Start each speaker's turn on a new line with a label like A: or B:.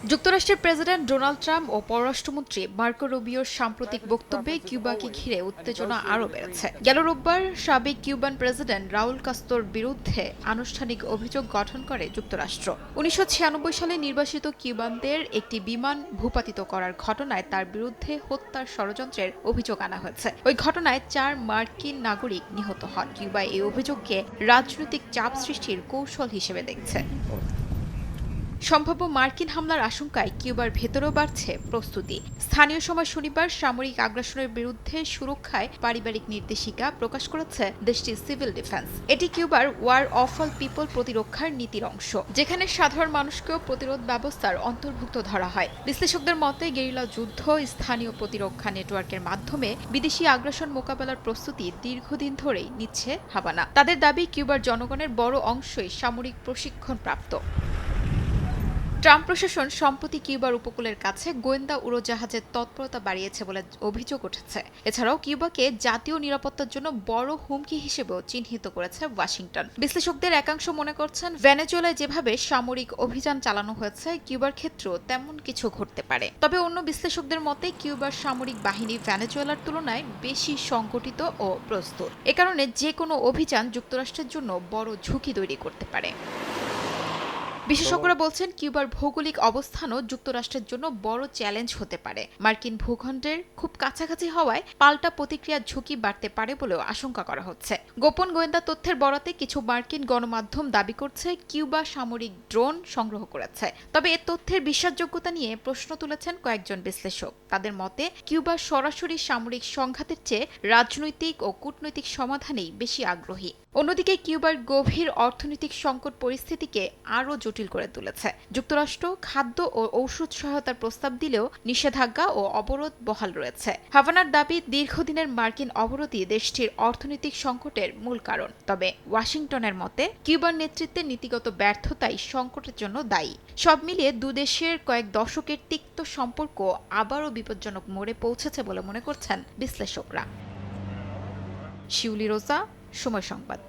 A: যুক্তরাষ্ট্রের president Donald Trump ও পররাষ্ট্রমন্ত্রী Marco রুবিওর সাম্প্রতিক বক্তব্যে কিউবাকে ঘিরে উত্তেজনা আরও বেড়েছে। গেল রোববার সাবেক কিউবান প্রেসিডেন্ট রাউল কাস্তোর বিরুদ্ধে আনুষ্ঠানিক অভিযোগ গঠন করে যুক্তরাষ্ট্র। ১৯৯৬ সালে নির্বাসিত কিউবানদের একটি বিমান ভূপাতিত করার ঘটনায় তার বিরুদ্ধে হত্যার ষড়যন্ত্রের অভিযোগ আনা হয়েছে। ওই ঘটনায় ৪ মার্কিন নাগরিক নিহত হন। কিউবা এই অভিযোগকে রাজনৈতিক চাপ সৃষ্টির কৌশল হিসেবে দেখছে। সম্ভাব্য মার্কিন হামলার আশঙ্কায় কিউবার ভেতরেও বাড়ছে প্রস্তুতি। স্থানীয় সময় শনিবার সামরিক আগ্রাসনের বিরুদ্ধে সুরক্ষায় পারিবারিক নির্দেশিকা প্রকাশ করেছে দেশটির সিভিল ডিফেন্স। এটি কিউবার ওয়ার অফ অল পিপল প্রতিরক্ষার নীতির অংশ, যেখানে সাধারণ মানুষকেও প্রতিরোধ ব্যবস্থার অন্তর্ভুক্ত ধরা হয়। বিশ্লেষকদের মতে গেরিলা যুদ্ধ, স্থানীয় প্রতিরক্ষা নেটওয়ার্কের মাধ্যমে বিদেশি আগ্রাসন মোকাবেলার প্রস্তুতি দীর্ঘদিন ধরেই নিচ্ছে হাভানা। তাদের দাবি, কিউবার জনগণের বড় অংশই সামরিক প্রশিক্ষণপ্রাপ্ত। ট্রাম্প প্রশাসন সম্প্রতি কিউবার উপকূলের কাছে গোয়েন্দা উড়োজাহাজের তৎপরতা বাড়িয়েছে বলে অভিযোগ উঠেছে। এছাড়াও কিউবাকে জাতীয় নিরাপত্তার জন্য বড় হুমকি হিসেবেও চিহ্নিত করেছে ওয়াশিংটন। বিশ্লেষকদের একাংশ মনে করছেন, ভেনেজুয়েলায় যেভাবে সামরিক অভিযান চালানো হয়েছে, কিউবার ক্ষেত্রেও তেমন কিছু ঘটতে পারে। তবে অন্য বিশ্লেষকদের মতে কিউবার সামরিক বাহিনী ভেনেজুয়েলার তুলনায় বেশি সংগঠিত ও প্রস্তুত। এ কারণে যে কোনো অভিযান যুক্তরাষ্ট্রের জন্য বড় ঝুঁকি তৈরি করতে পারে। বিশেষজ্ঞরা বলছেন, কিউবার ভৌগোলিক অবস্থানও যুক্তরাষ্ট্রের জন্য বড় চ্যালেঞ্জ হতে পারে। মার্কিন ভূখণ্ডের খুব কাছাকাছি হওয়ায় পাল্টা প্রতিক্রিয়ার ঝুঁকি বাড়তে পারে বলেও আশঙ্কা করা হচ্ছে। গোপন গোয়েন্দা তথ্যের বরাতে কিছু মার্কিন গণমাধ্যম দাবি করছে কিউবা সামরিক ড্রোন সংগ্রহ করেছে। তবে এ তথ্যের বিশ্বাসযোগ্যতা নিয়ে প্রশ্ন তুলেছেন কয়েকজন বিশ্লেষক। তাদের মতে, কিউবা সরাসরি সামরিক সংঘাতের চেয়ে রাজনৈতিক ও কূটনৈতিক সমাধানেই বেশি আগ্রহী। অন্যদিকে কিউবার গভীর অর্থনৈতিক সংকট পরিস্থিতিকে আরও জটিল করে তুলেছে। যুক্তরাষ্ট্র খাদ্য ও ঔষধ সহায়তার প্রস্তাব দিলেও নিষেধাজ্ঞা ও অবরোধ বহাল রয়েছে। হাভানার দাবি, দীর্ঘদিনের মার্কিন অবরোধই দেশটির অর্থনৈতিক সংকটের মূল কারণ। তবে ওয়াশিংটনের মতে, কিউবার নেতৃত্বের নীতিগত ব্যর্থতাই সংকটের জন্য দায়ী। সব মিলিয়ে দুদেশের কয়েক দশকের তিক্ত সম্পর্ক আবারও বিপজ্জনক মোড়ে পৌঁছেছে বলে মনে করছেন বিশ্লেষকরা। শিউলি রোজা, সময় সংবাদ।